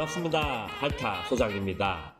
반갑습니다. 할타 소장입니다.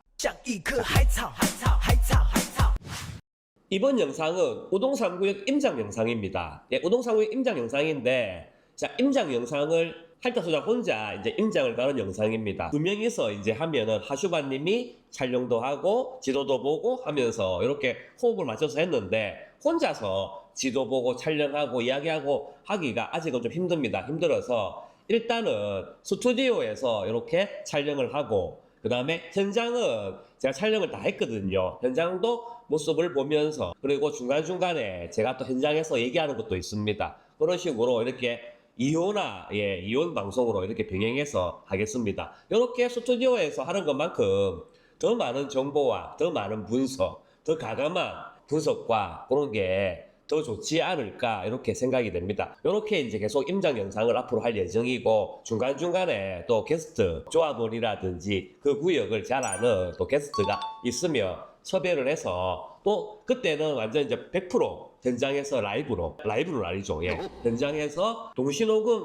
이번 영상은 우동3구역 임장 영상입니다. 우동3구역 임장 영상인데, 임장 영상을 할타 소장 혼자 이제 임장을 가는 영상입니다. 두 명이서 이제 하면은 하슈바님이 촬영도 하고 지도도 보고 하면서 이렇게 호흡을 맞춰서 했는데, 혼자서 지도 보고 촬영하고 이야기하고 하기가 아직은 좀 힘들어서 일단은 스튜디오에서 이렇게 촬영을 하고, 그 다음에 현장은 제가 촬영을 다 했거든요. 현장도 모습을 보면서, 그리고 중간중간에 제가 또 현장에서 얘기하는 것도 있습니다. 그런 식으로 이렇게 이온 방송으로 이렇게 병행해서 하겠습니다. 이렇게 스튜디오에서 하는 것만큼 더 많은 정보와 더 많은 분석, 더 가감한 분석과 그런 게 더 좋지 않을까 이렇게 생각이 됩니다. 이렇게 이제 계속 임장 영상을 앞으로 할 예정이고, 중간중간에 또 게스트 조합원이라든지 그 구역을 잘 아는 또 게스트가 있으면 섭외를 해서, 또 그때는 완전 이제 100% 현장에서 라이브는 아니죠. 현장에서 동시녹음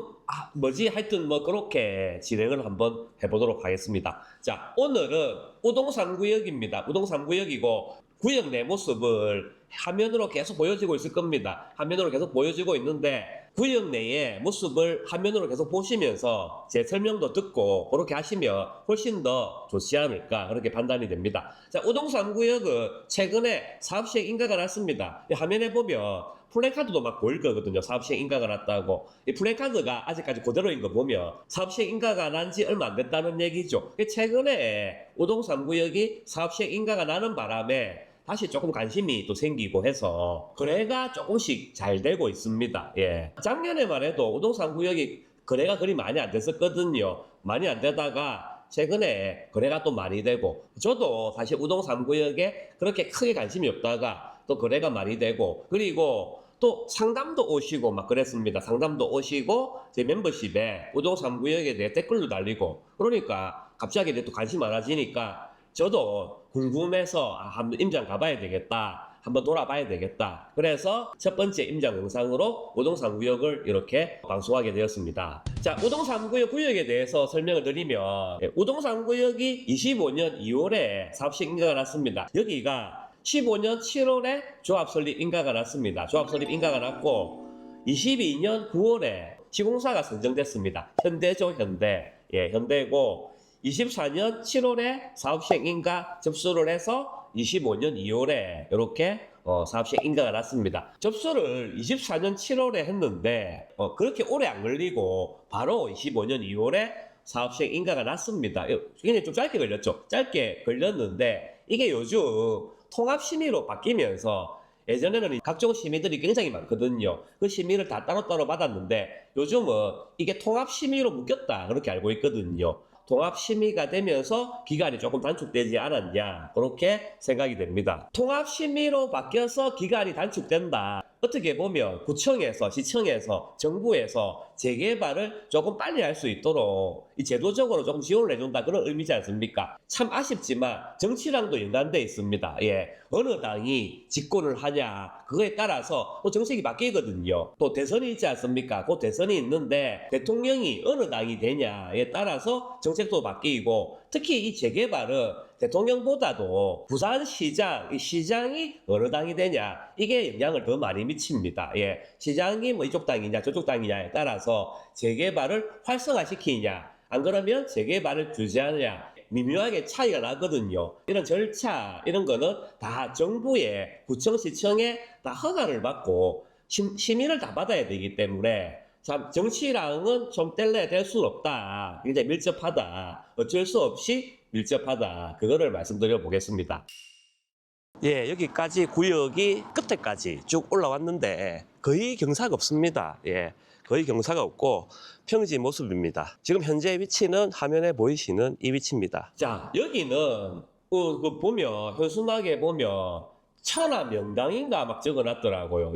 하여튼 뭐 그렇게 진행을 한번 해보도록 하겠습니다. 자, 오늘은 우동3구역입니다. 우동3구역이고 구역 내 모습을 화면으로 계속 보여지고 있을 겁니다. 화면으로 계속 보여지고 있는데, 구역 내의 모습을 화면으로 계속 보시면서 제 설명도 듣고 그렇게 하시면 훨씬 더 좋지 않을까 그렇게 판단이 됩니다. 자, 우동3구역은 최근에 사업시행 인가가 났습니다. 화면에 보면 플래카드도 막 보일 거거든요. 사업시행 인가가 났다고. 이 플래카드가 아직까지 그대로인 거 보면 사업시행 인가가 난 지 얼마 안 됐다는 얘기죠. 최근에 우동3구역이 사업시행 인가가 나는 바람에 다시 조금 관심이 또 생기고 해서 거래가 조금씩 잘 되고 있습니다. 작년에만 해도 우동3구역이 거래가 그리 많이 안 됐었거든요. 많이 안 되다가 최근에 거래가 또 많이 되고, 저도 사실 우동3구역에 그렇게 크게 관심이 없다가 또 거래가 많이 되고, 그리고 또 상담도 오시고 막 그랬습니다. 상담도 오시고 제 멤버십에 우동3구역에 대해 댓글도 달리고, 그러니까 갑자기 또 관심 많아지니까 저도 궁금해서 한번 임장 가봐야 되겠다, 한번 돌아봐야 되겠다. 그래서 첫 번째 임장 영상으로 우동3구역을 이렇게 방송하게 되었습니다. 자, 우동3구역 구역에 대해서 설명을 드리면, 우동3구역이 25년 2월에 사업시행 인가가 났습니다. 여기가 15년 7월에 조합 설립 인가가 났습니다. 조합 설립 인가가 났고, 22년 9월에 시공사가 선정됐습니다. 현대죠, 현대고, 24년 7월에 사업시행 인가 접수를 해서 25년 2월에 이렇게 사업시행 인가가 났습니다. 접수를 24년 7월에 했는데 그렇게 오래 안 걸리고 바로 25년 2월에 사업시행 인가가 났습니다. 굉장히 좀 짧게 걸렸죠. 짧게 걸렸는데, 이게 요즘 통합심의로 바뀌면서, 예전에는 각종 심의들이 굉장히 많거든요. 그 심의를 다 따로따로 받았는데 요즘은 이게 통합심의로 묶였다 그렇게 알고 있거든요. 통합심의가 되면서 기간이 조금 단축되지 않았냐 그렇게 생각이 됩니다. 통합심의로 바뀌어서 기간이 단축된다. 어떻게 보면 구청에서, 시청에서, 정부에서 재개발을 조금 빨리 할 수 있도록 이 제도적으로 조금 지원을 해준다 그런 의미지 않습니까? 참 아쉽지만 정치랑도 연관되어 있습니다. 어느 당이 집권을 하냐 그거에 따라서 또 정책이 바뀌거든요. 또 대선이 있지 않습니까? 그 대선이 있는데 대통령이 어느 당이 되냐에 따라서 정책도 바뀌고, 특히 이 재개발은 대통령보다도 부산시장, 이 시장이 어느 당이 되냐 이게 영향을 더 많이 미칩니다. 시장이 뭐 이쪽 당이냐 저쪽 당이냐에 따라서 재개발을 활성화시키냐 안 그러면 재개발을 규제하느냐 미묘하게 차이가 나거든요. 이런 절차 이런 거는 다 정부의 구청시청에 다 허가를 받고 심의를 다 받아야 되기 때문에, 참 정치랑은 좀 뗄래야 될 수는 없다. 굉장히 밀접하다. 어쩔 수 없이 밀접하다. 그거를 말씀드려 보겠습니다. 여기까지 구역이 끝에까지 쭉 올라왔는데 거의 경사가 없습니다. 거의 경사가 없고 평지 모습입니다. 지금 현재 위치는 화면에 보이시는 이 위치입니다. 자, 여기는 보면 현수막에 보면 천하 명당인가 막 적어놨더라고요.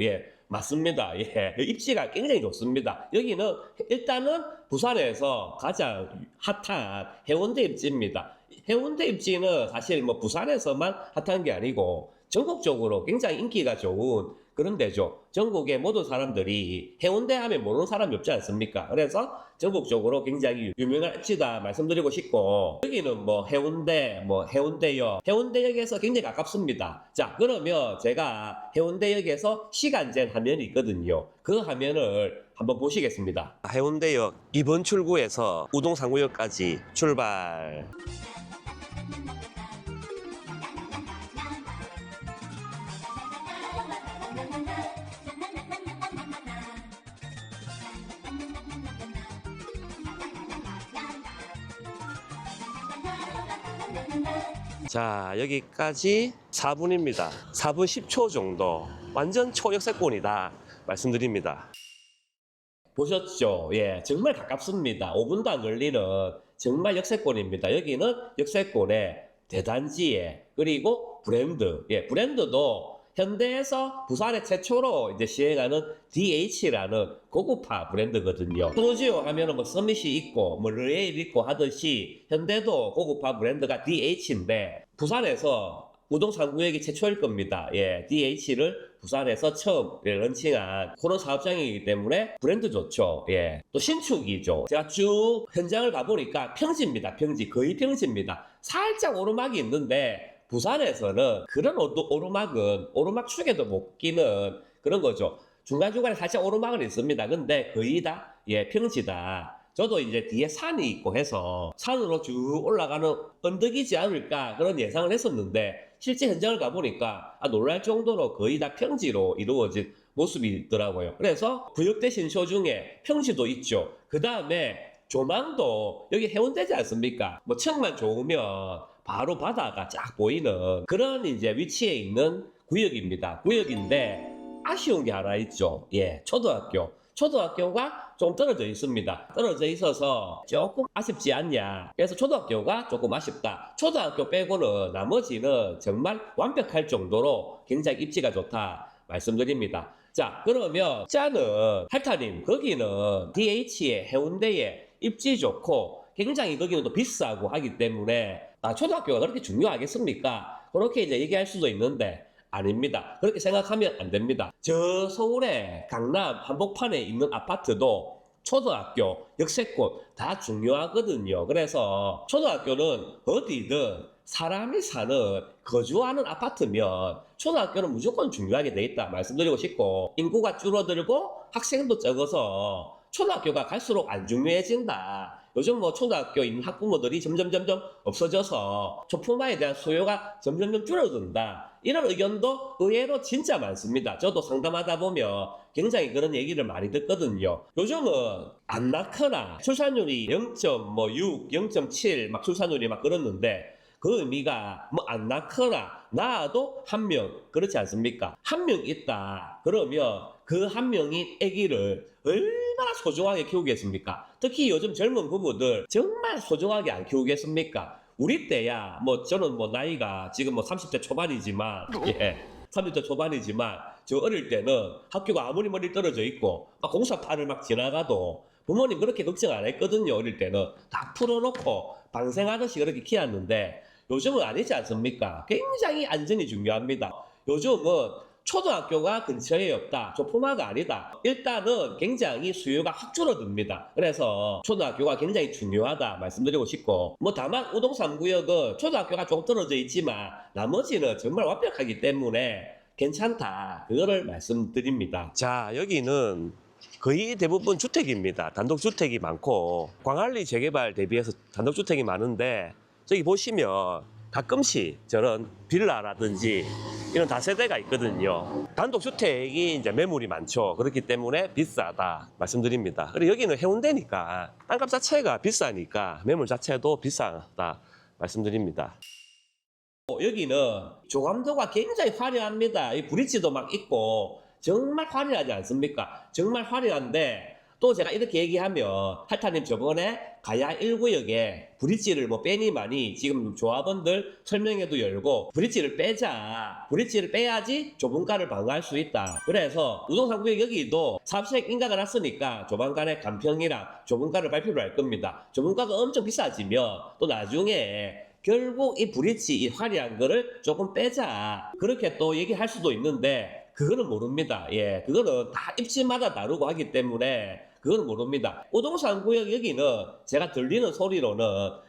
맞습니다. 입지가 굉장히 좋습니다. 여기는 일단은 부산에서 가장 핫한 해운대 입지입니다. 해운대 입지는 사실 뭐 부산에서만 핫한 게 아니고 전국적으로 굉장히 인기가 좋은 그런 데죠. 전국의 모든 사람들이 해운대 하면 모르는 사람이 없지 않습니까? 그래서 전국적으로 굉장히 유명한 입지다 말씀드리고 싶고, 여기는 뭐 해운대, 뭐 해운대역, 해운대역에서 굉장히 가깝습니다. 자, 그러면 제가 해운대역에서 시간제 화면이 있거든요. 그 화면을 한번 보시겠습니다. 해운대역 2번 출구에서 우동 3구역까지 출발. 자, 여기까지 4분입니다. 4분 10초 정도. 완전 초역세권이다 말씀드립니다. 보셨죠? 예, 정말 가깝습니다. 5분도 안 걸리는 정말 역세권입니다. 여기는 역세권의 대단지에, 그리고 브랜드. 예, 브랜드도 현대에서 부산에 최초로 이제 시행하는 DH라는 고급화 브랜드거든요. 소지오 하면은 뭐 서밋이 있고 뭐 르에일 있고 하듯이 현대도 고급화 브랜드가 DH인데, 부산에서 우동 3구역이 최초일 겁니다. 예, DH를 부산에서 처음 런칭한 그런 사업장이기 때문에 브랜드 좋죠. 예, 또 신축이죠. 제가 쭉 현장을 가보니까 평지입니다. 평지, 거의 평지입니다. 살짝 오르막이 있는데, 부산에서는 그런 오르막 축에도 못 끼는 그런 거죠. 중간중간에 살짝 오르막은 있습니다. 근데 거의 다, 예, 평지다. 저도 이제 뒤에 산이 있고 해서 산으로 쭉 올라가는 언덕이지 않을까 그런 예상을 했었는데, 실제 현장을 가보니까 놀랄 정도로 거의 다 평지로 이루어진 모습이더라고요. 그래서 구역대 신쇼 중에 평지도 있죠. 그 다음에 조망도 여기 해운대지 않습니까? 뭐 층만 좋으면 바로 바다가 쫙 보이는 그런 이제 위치에 있는 구역입니다. 구역인데 아쉬운 게 하나 있죠. 예, 초등학교가 좀 떨어져 있습니다. 떨어져 있어서 조금 아쉽지 않냐. 그래서 초등학교가 조금 아쉽다. 초등학교 빼고는 나머지는 정말 완벽할 정도로 굉장히 입지가 좋다 말씀드립니다. 자, 그러면 짜는 할타님, 거기는 DH의 해운대에 입지 좋고 굉장히 거기는 또 비싸고 하기 때문에 초등학교가 그렇게 중요하겠습니까? 그렇게 이제 얘기할 수도 있는데 아닙니다. 그렇게 생각하면 안 됩니다. 저 서울의 강남 한복판에 있는 아파트도 초등학교, 역세권 다 중요하거든요. 그래서 초등학교는 어디든 사람이 사는, 거주하는 아파트면 초등학교는 무조건 중요하게 돼 있다 말씀드리고 싶고, 인구가 줄어들고 학생도 적어서 초등학교가 갈수록 안 중요해진다. 요즘 뭐 초등학교 있는 학부모들이 점점 없어져서 초품화에 대한 수요가 점점 줄어든다. 이런 의견도 의외로 진짜 많습니다. 저도 상담하다 보면 굉장히 그런 얘기를 많이 듣거든요. 요즘은 안 낳거나 출산율이 0.6, 0.7 막 출산율이 막 그렇는데, 그 의미가 뭐 안 낳거나 낳아도 한 명, 그렇지 않습니까? 한 명 있다. 그러면 그 한 명인 아기를 얼마나 소중하게 키우겠습니까? 특히 요즘 젊은 부부들 정말 소중하게 안 키우겠습니까? 우리 때야, 뭐 저는 뭐 나이가 지금 뭐 30대 초반이지만, 예, 30대 초반이지만 저 어릴 때는 학교가 아무리 멀리 떨어져 있고 공사판을 막 지나가도 부모님 그렇게 걱정 안 했거든요. 어릴 때는 다 풀어놓고 방생하듯이 그렇게 키웠는데, 요즘은 아니지 않습니까? 굉장히 안전이 중요합니다. 요즘은 초등학교가 근처에 없다, 조품화가 아니다. 일단은 굉장히 수요가 확 줄어듭니다. 그래서 초등학교가 굉장히 중요하다 말씀드리고 싶고, 뭐 다만 우동 3구역은 초등학교가 조금 떨어져 있지만 나머지는 정말 완벽하기 때문에 괜찮다, 그거를 말씀드립니다. 자, 여기는 거의 대부분 주택입니다. 단독주택이 많고 광안리 재개발 대비해서 단독주택이 많은데, 저기 보시면 가끔씩 저런 빌라라든지 이런 다세대가 있거든요. 단독주택이 이제 매물이 많죠. 그렇기 때문에 비싸다 말씀드립니다. 그리고 여기는 해운대니까 땅값 자체가 비싸니까 매물 자체도 비싸다 말씀드립니다. 여기는 조감도가 굉장히 화려합니다. 이 브릿지도 막 있고 정말 화려하지 않습니까? 정말 화려한데, 또 제가 이렇게 얘기하면 할타님 저번에 가야 1구역에 브릿지를 뭐 빼니마니 지금 조합원들 설명회도 열고 브릿지를 빼자, 브릿지를 빼야지 좁은가를 방어할 수 있다. 그래서 우동 3구역 여기도 사업시행 인가가 났으니까 조만간에 간평이랑 좁은가를 발표를 할 겁니다. 좁은가가 엄청 비싸지면 또 나중에 결국 이 브릿지 이 화려한 거를 조금 빼자 그렇게 또 얘기할 수도 있는데 그거는 모릅니다. 예, 그거는 다 입지마다 다르고 하기 때문에 그건 모릅니다. 우동산 구역 여기는 제가 들리는 소리로는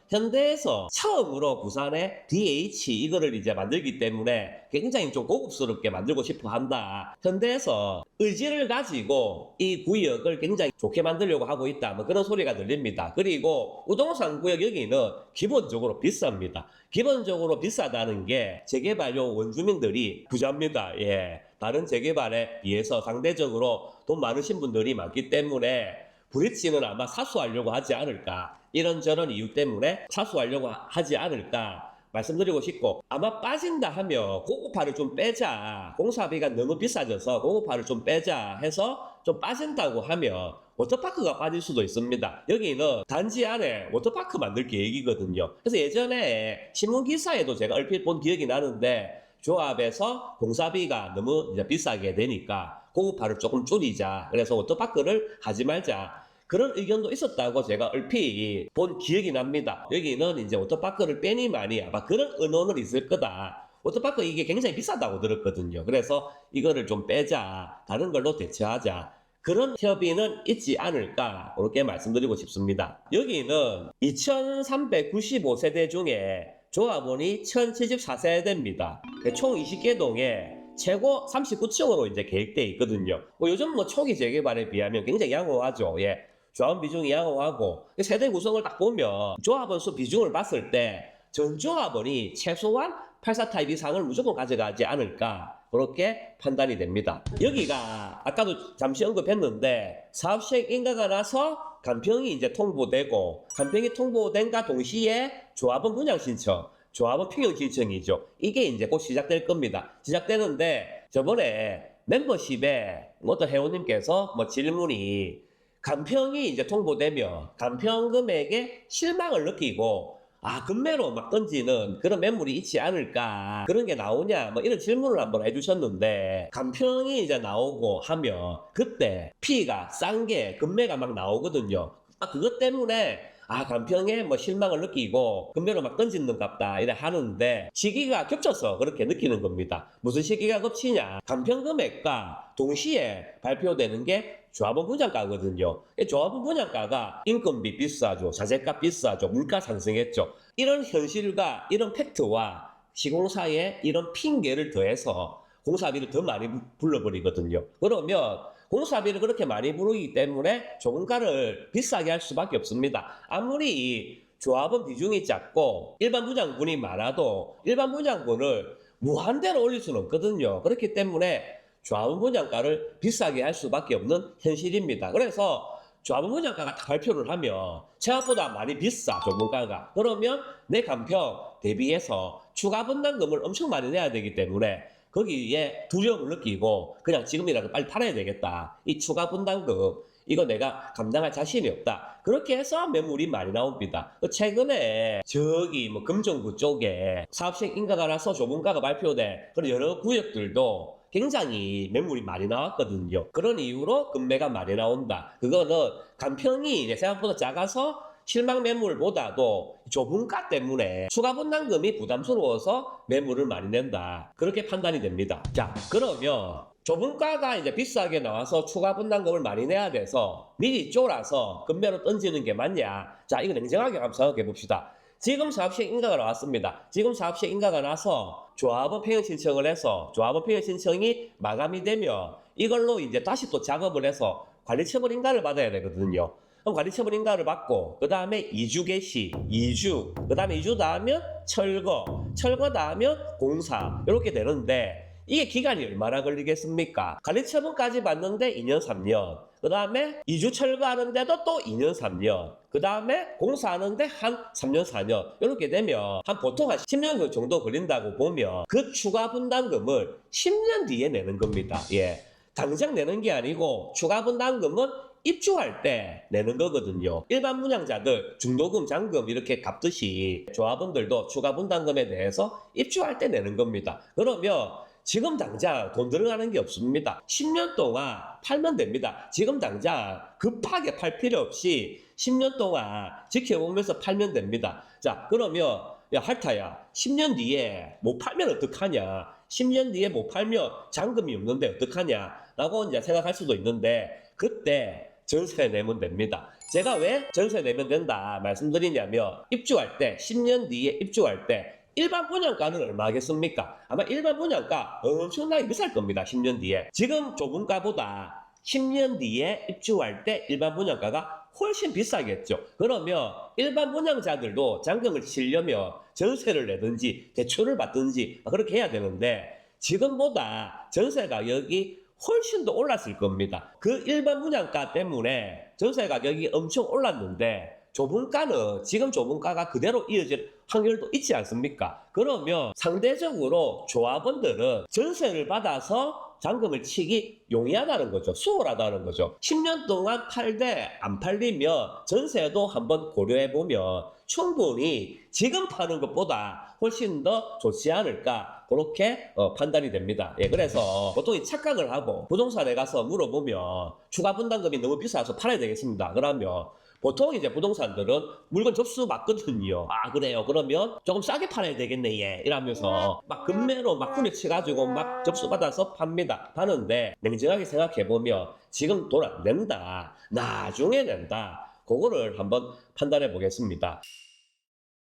현대에서 처음으로 부산에 DH 이거를 이제 만들기 때문에 굉장히 좀 고급스럽게 만들고 싶어 한다. 현대에서 의지를 가지고 이 구역을 굉장히 좋게 만들려고 하고 있다. 뭐 그런 소리가 들립니다. 그리고 우동산 구역 여기는 기본적으로 비쌉니다. 기본적으로 비싸다는 게 재개발용 원주민들이 부자입니다. 예. 다른 재개발에 비해서 상대적으로 돈 많으신 분들이 많기 때문에 브릿지는 아마 사수하려고 하지 않을까. 이런저런 이유 때문에 사수하려고 하지 않을까 말씀드리고 싶고, 아마 빠진다 하면 고급화를 좀 빼자, 공사비가 너무 비싸져서 고급화를 좀 빼자 해서 좀 빠진다고 하면 워터파크가 빠질 수도 있습니다. 여기는 단지 안에 워터파크 만들 계획이거든요. 그래서 예전에 신문기사에도 제가 얼핏 본 기억이 나는데, 조합에서 공사비가 너무 이제 비싸게 되니까 고급화를 조금 줄이자, 그래서 워터파크를 하지 말자, 그런 의견도 있었다고 제가 얼핏 본 기억이 납니다. 여기는 이제 워터파크를 빼니 마니 아마 그런 의논은 있을 거다. 워터파크 이게 굉장히 비싸다고 들었거든요. 그래서 이거를 좀 빼자, 다른 걸로 대체하자, 그런 협의는 있지 않을까, 그렇게 말씀드리고 싶습니다. 여기는 2395세대 중에 조합원이 1074세대입니다. 총 20개 동에 최고 39층으로 이제 계획되어 있거든요. 요즘 뭐 초기 재개발에 비하면 굉장히 양호하죠. 예. 조합원 비중이 양호하고, 세대 구성을 딱 보면 조합원 수 비중을 봤을 때 전 조합원이 최소한 84타입 이상을 무조건 가져가지 않을까, 그렇게 판단이 됩니다. 여기가 아까도 잠시 언급했는데 사업시행 인가가 나서 간평이 이제 통보되고, 간평이 통보된과 동시에 조합원 분양 신청, 조합원 평형 신청이죠. 이게 이제 곧 시작될 겁니다. 시작되는데 저번에 멤버십에 어떤 회원님께서 질문이, 간평이 이제 통보되면 간평 금액에 실망을 느끼고 금매로 막 던지는 그런 매물이 있지 않을까, 그런 게 나오냐, 이런 질문을 한번 해주셨는데, 간평이 이제 나오고 하면 그때 피가 싼 게 금매가 막 나오거든요. 그것 때문에 간평에 실망을 느끼고 금매로 막 던지는 갑다 이래 하는데, 시기가 겹쳐서 그렇게 느끼는 겁니다. 무슨 시기가 겹치냐, 간평 금액과 동시에 발표되는 게 조합원 분양가거든요. 조합원 분양가가 인건비 비싸죠, 자재값 비싸죠, 물가 상승했죠. 이런 현실과 이런 팩트와 시공사의 이런 핑계를 더해서 공사비를 더 많이 불러버리거든요. 그러면 공사비를 그렇게 많이 부르기 때문에 조금가를 비싸게 할 수밖에 없습니다. 아무리 조합원 비중이 작고 일반 분양분이 많아도 일반 분양분을 무한대로 올릴 수는 없거든요. 그렇기 때문에 조합원 분양가를 비싸게 할 수밖에 없는 현실입니다. 그래서 조합원 분양가가 발표를 하면 생각보다 많이 비싸, 조분가가. 그러면 내 간평 대비해서 추가 분담금을 엄청 많이 내야 되기 때문에 거기에 두려움을 느끼고 그냥 지금이라도 빨리 팔아야 되겠다, 이 추가 분담금 이거 내가 감당할 자신이 없다, 그렇게 해서 매물이 많이 나옵니다. 최근에 저기 금정구 쪽에 사업시행 인가가 나서 조분가가 발표된 그런 여러 구역들도 굉장히 매물이 많이 나왔거든요. 그런 이유로 금매가 많이 나온다. 그거는 간평이 생각보다 작아서 실망 매물보다도 조분가 때문에 추가 분담금이 부담스러워서 매물을 많이 낸다, 그렇게 판단이 됩니다. 자, 그러면 조분가가 이제 비싸게 나와서 추가 분담금을 많이 내야 돼서 미리 쫄아서 금매로 던지는 게 맞냐? 자, 이거 냉정하게 한번 생각해 봅시다. 지금 사업시행 인가가 나왔습니다. 지금 사업시행 인가가 나서 조합원 평형 신청을 해서 조합원 평형 신청이 마감이 되면 이걸로 이제 다시 또 작업을 해서 관리처분 인가를 받아야 되거든요. 그럼 관리처분 인가를 받고 그 다음에 2주 개시, 2주, 그 다음에 2주 다음면 철거 다음면 공사, 이렇게 되는데 이게 기간이 얼마나 걸리겠습니까? 관리처분까지 받는데 2년, 3년, 그 다음에 2주 철거하는데도 또 2년, 3년, 그 다음에 공사하는데 한 3년, 4년, 이렇게 되면 보통 한 10년 정도 걸린다고 보면 그 추가 분담금을 10년 뒤에 내는 겁니다. 예, 당장 내는 게 아니고 추가 분담금은 입주할 때 내는 거거든요. 일반 분양자들 중도금, 잔금 이렇게 갚듯이 조합원들도 추가 분담금에 대해서 입주할 때 내는 겁니다. 그러면 지금 당장 돈 들어가는 게 없습니다. 10년 동안 팔면 됩니다. 지금 당장 급하게 팔 필요 없이 10년 동안 지켜보면서 팔면 됩니다. 자, 그러면 야 할타야 10년 뒤에 못 팔면 어떡하냐, 10년 뒤에 못 팔면 잔금이 없는데 어떡하냐 라고 이제 생각할 수도 있는데, 그때 전세 내면 됩니다. 제가 왜 전세 내면 된다 말씀드리냐면, 입주할 때 10년 뒤에 입주할 때 일반 분양가는 얼마겠습니까? 아마 일반 분양가 엄청나게 비쌀 겁니다. 10년 뒤에. 지금 조분가보다 10년 뒤에 입주할 때 일반 분양가가 훨씬 비싸겠죠. 그러면 일반 분양자들도 잔금을 치려면 전세를 내든지 대출을 받든지 그렇게 해야 되는데, 지금보다 전세 가격이 훨씬 더 올랐을 겁니다. 그 일반 분양가 때문에 전세 가격이 엄청 올랐는데, 조분가는 지금 조분가가 그대로 이어질 확률도 있지 않습니까? 그러면 상대적으로 조합원들은 전세를 받아서 잔금을 치기 용이하다는 거죠. 수월하다는 거죠. 10년 동안 팔되 안 팔리면 전세도 한번 고려해보면 충분히 지금 파는 것보다 훨씬 더 좋지 않을까, 그렇게 판단이 됩니다. 예, 그래서 보통 이 착각을 하고 부동산에 가서 물어보면 추가 분담금이 너무 비싸서 팔아야 되겠습니다. 그러면 보통 이제 부동산들은 물건 접수 맞거든요. 아 그래요? 그러면 조금 싸게 팔아야 되겠네 얘 이러면서 막 금매로 막 후려치가지고 막 접수 받아서 파는데, 냉정하게 생각해보면 지금 돈 안 낸다, 나중에 낸다, 그거를 한번 판단해 보겠습니다.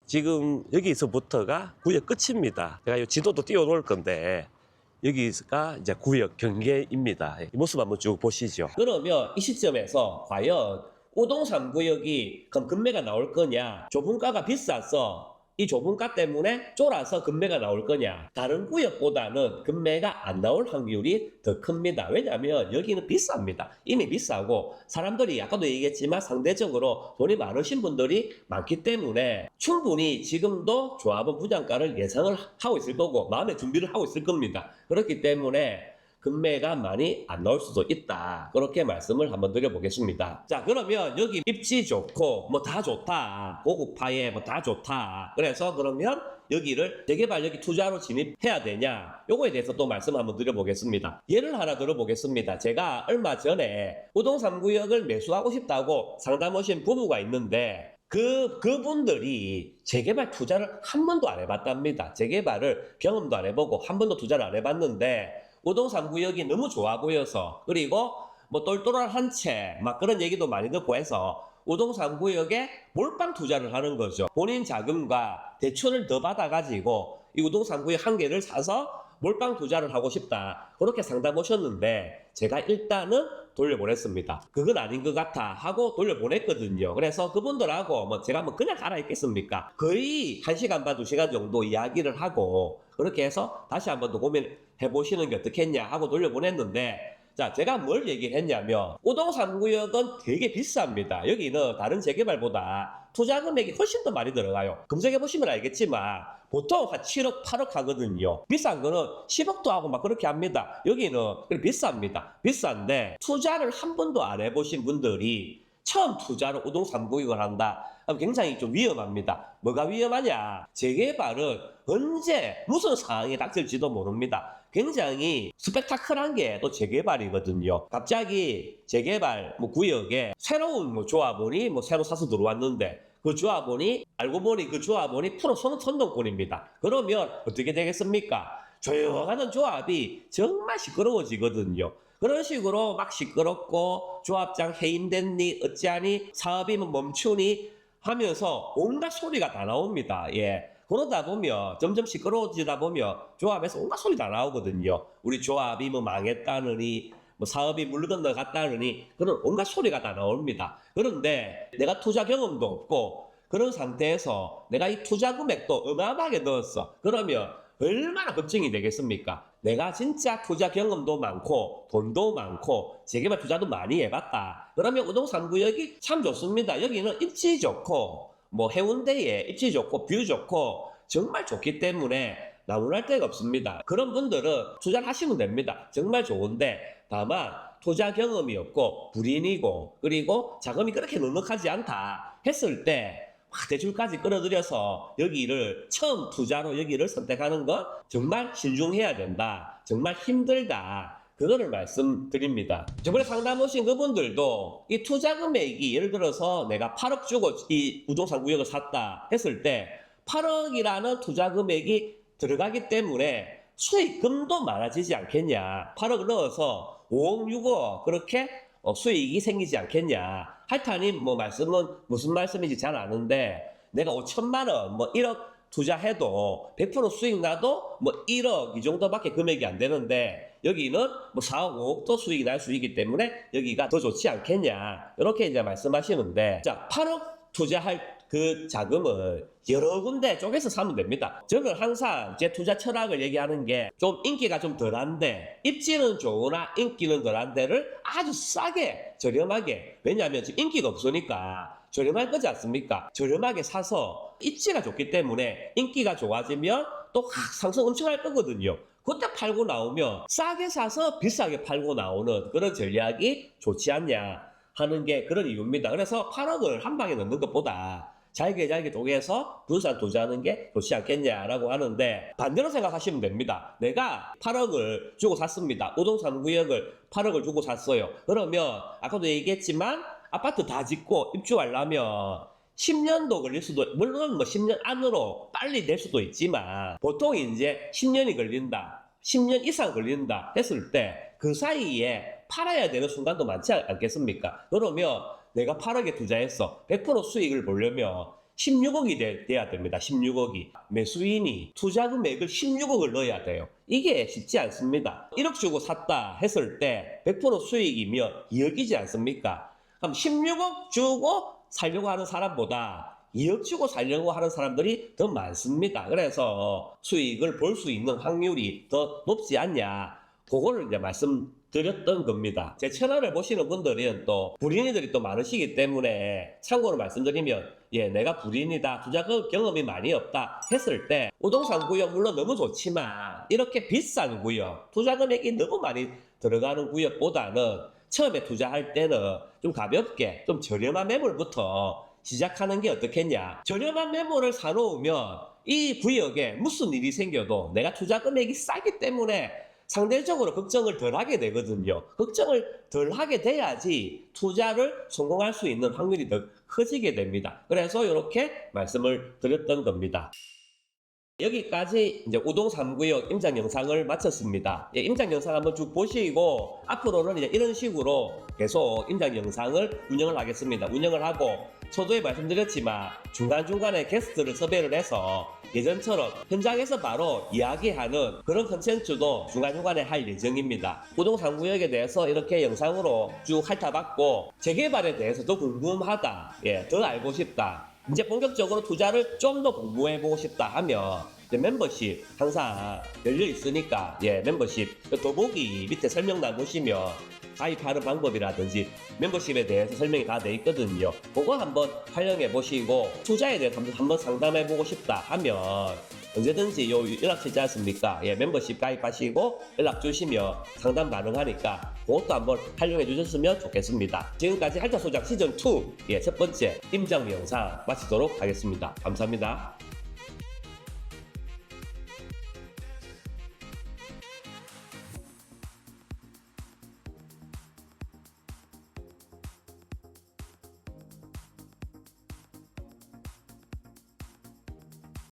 지금 여기서부터가 구역 끝입니다. 제가 이 지도도 띄워 놓을 건데, 여기가 이제 구역 경계입니다. 이 모습 한번 쭉 보시죠. 그러면 이 시점에서 과연 우동 3구역이 그럼 금매가 나올 거냐, 좁은가가 비싸서 이 좁은가 때문에 쫄아서 금매가 나올 거냐, 다른 구역보다는 금매가 안 나올 확률이 더 큽니다. 왜냐하면 여기는 비쌉니다. 이미 비싸고 사람들이 아까도 얘기했지만 상대적으로 돈이 많으신 분들이 많기 때문에 충분히 지금도 조합원 분양가를 예상을 하고 있을 거고 마음의 준비를 하고 있을 겁니다. 그렇기 때문에 금매가 많이 안 나올 수도 있다, 그렇게 말씀을 한번 드려보겠습니다. 자, 그러면 여기 입지 좋고 뭐 다 좋다, 고급화에 뭐 다 좋다, 그래서 그러면 여기를 재개발 여기 투자로 진입해야 되냐, 요거에 대해서 또 말씀 한번 드려보겠습니다. 예를 하나 들어보겠습니다. 제가 얼마 전에 우동 3구역을 매수하고 싶다고 상담 오신 부부가 있는데, 그분들이 재개발 투자를 한 번도 안 해봤답니다. 재개발을 경험도 안 해보고 한 번도 투자를 안 해봤는데, 우동 3구역이 너무 좋아 보여서, 그리고 뭐 똘똘한 한 채 막 그런 얘기도 많이 듣고 해서 우동 3구역에 몰빵 투자를 하는 거죠. 본인 자금과 대출을 더 받아가지고 이 우동 3구역 한 개를 사서 몰빵 투자를 하고 싶다, 그렇게 상담 오셨는데 제가 일단은 돌려보냈습니다. 그건 아닌 것 같아 하고 돌려보냈거든요. 그래서 그분들하고 뭐 제가 뭐 그냥 가라 했겠습니까? 거의 1시간 반 2시간 정도 이야기를 하고, 그렇게 해서 다시 한번 더 고민해 보시는 게 어떻겠냐 하고 돌려보냈는데, 자, 제가 뭘 얘기를 했냐면 우동 3구역은 되게 비쌉니다. 여기는 다른 재개발보다 투자 금액이 훨씬 더 많이 들어가요. 검색해 보시면 알겠지만 보통 한 7억 8억 하거든요. 비싼 거는 10억도 하고 막 그렇게 합니다. 여기는 비쌉니다. 비싼데 투자를 한 번도 안 해보신 분들이 처음 투자로 우동 3구역을 한다, 굉장히 좀 위험합니다. 뭐가 위험하냐, 재개발은 언제 무슨 상황이 닥칠지도 모릅니다. 굉장히 스펙타클한 게 또 재개발이거든요. 갑자기 재개발 구역에 새로운 조합원이 새로 사서 들어왔는데, 그 조합원이 알고 보니 그 조합원이 프로 선동꾼입니다. 그러면 어떻게 되겠습니까? 조용하던 조합이 정말 시끄러워지거든요. 그런 식으로 막 시끄럽고 조합장 해임됐니 어찌하니 사업이 멈추니 하면서 온갖 소리가 다 나옵니다. 예. 그러다 보면 점점 시끄러워지다 보면 조합에서 온갖 소리 다 나오거든요. 우리 조합이 망했다느니 사업이 물 건너갔다느니 그런 온갖 소리가 다 나옵니다. 그런데 내가 투자 경험도 없고 그런 상태에서 내가 이 투자 금액도 어마어마하게 넣었어. 그러면 얼마나 걱정이 되겠습니까? 내가 진짜 투자 경험도 많고 돈도 많고 재개발 투자도 많이 해봤다. 그러면 우동 3구역이 참 좋습니다. 여기는 입지 좋고 해운대에 입지 좋고 뷰 좋고 정말 좋기 때문에 나무랄 데가 없습니다. 그런 분들은 투자를 하시면 됩니다. 정말 좋은데 다만 투자 경험이 없고 불인이고 그리고 자금이 그렇게 넉넉하지 않다 했을 때 대출까지 끌어들여서 여기를 처음 투자로 여기를 선택하는 건 정말 신중해야 된다. 정말 힘들다. 그거를 말씀드립니다. 저번에 상담 오신 그분들도 이 투자 금액이 예를 들어서 내가 8억 주고 이 우동 3구역을 샀다 했을 때 8억이라는 투자 금액이 들어가기 때문에 수익금도 많아지지 않겠냐. 8억을 넣어서 5억, 6억 그렇게 수익이 생기지 않겠냐. 하여튼님 뭐 말씀은 무슨 말씀인지 잘 아는데 내가 5천만 원, 뭐 1억 투자해도 100% 수익 나도 뭐 1억 이 정도밖에 금액이 안 되는데 여기는 뭐 4억, 5억도 수익이 날 수 있기 때문에 여기가 더 좋지 않겠냐. 이렇게 이제 말씀하시는데 자, 8억 투자할 그 자금을 여러 군데 쪼개서 사면 됩니다. 저는 항상 제 투자 철학을 얘기하는 게 좀 인기가 좀 덜한데 입지는 좋으나 인기는 덜한 데를 아주 싸게 저렴하게, 왜냐하면 지금 인기가 없으니까 저렴할 거지 않습니까? 저렴하게 사서 입지가 좋기 때문에 인기가 좋아지면 또 상승 엄청 할 거거든요. 그때 팔고 나오면 싸게 사서 비싸게 팔고 나오는 그런 전략이 좋지 않냐 하는 게 그런 이유입니다. 그래서 8억을 한 방에 넣는 것보다 잘게 쪼개서 분산 투자하는 게 좋지 않겠냐라고 하는데 반대로 생각하시면 됩니다. 내가 8억을 주고 샀습니다. 우동 3구역을 8억을 주고 샀어요. 그러면 아까도 얘기했지만 아파트 다 짓고 입주하려면 10년도 걸릴 수도, 물론 뭐 10년 안으로 빨리 낼 수도 있지만 보통 이제 10년이 걸린다, 10년 이상 걸린다 했을 때 그 사이에 팔아야 되는 순간도 많지 않겠습니까? 그러면 내가 8억에 투자했어. 100% 수익을 보려면 16억이 돼야 됩니다. 16억이. 매수인이 투자 금액을 16억을 넣어야 돼요. 이게 쉽지 않습니다. 1억 주고 샀다 했을 때 100% 수익이면 2억이지 않습니까? 그럼 16억 주고 살려고 하는 사람보다 2억 주고 살려고 하는 사람들이 더 많습니다. 그래서 수익을 볼 수 있는 확률이 더 높지 않냐. 그거를 이제 말씀드렸던 겁니다. 제 채널을 보시는 분들은 또 불인이들이 또 많으시기 때문에 참고로 말씀드리면 내가 불인이다, 투자 경험이 많이 없다 했을 때 우동산 구역 물론 너무 좋지만 이렇게 비싼 구역, 투자 금액이 너무 많이 들어가는 구역보다는 처음에 투자할 때는 좀 가볍게 좀 저렴한 매물부터 시작하는 게 어떻겠냐. 저렴한 매물을 사놓으면 이 구역에 무슨 일이 생겨도 내가 투자 금액이 싸기 때문에 상대적으로 걱정을 덜 하게 되거든요. 걱정을 덜 하게 돼야지 투자를 성공할 수 있는 확률이 더 커지게 됩니다. 그래서 이렇게 말씀을 드렸던 겁니다. 여기까지 이제 우동 3구역 임장 영상을 마쳤습니다. 임장 영상 한번 쭉 보시고 앞으로는 이제 이런 식으로 계속 임장 영상을 운영을 하겠습니다. 운영을 하고 초도에 말씀드렸지만 중간중간에 게스트를 섭외를 해서 예전처럼 현장에서 바로 이야기하는 그런 컨텐츠도 중간중간에 할 예정입니다. 우동 3구역에 대해서 이렇게 영상으로 쭉 핥아봤고 재개발에 대해서 더 궁금하다, 더 알고 싶다, 이제 본격적으로 투자를 좀 더 공부해보고 싶다 하면 멤버십 항상 열려 있으니까 멤버십 더보기 밑에 설명란 보시면 가입하는 방법이라든지 멤버십에 대해서 설명이 다 돼 있거든요. 그거 한번 활용해 보시고 투자에 대해서 한번 상담해 보고 싶다 하면 언제든지 요 연락처 있지 않습니까? 멤버십 가입하시고 연락 주시면 상담 가능하니까 그것도 한번 활용해 주셨으면 좋겠습니다. 지금까지 할자소장 시즌2 첫 번째 임장 영상 마치도록 하겠습니다. 감사합니다.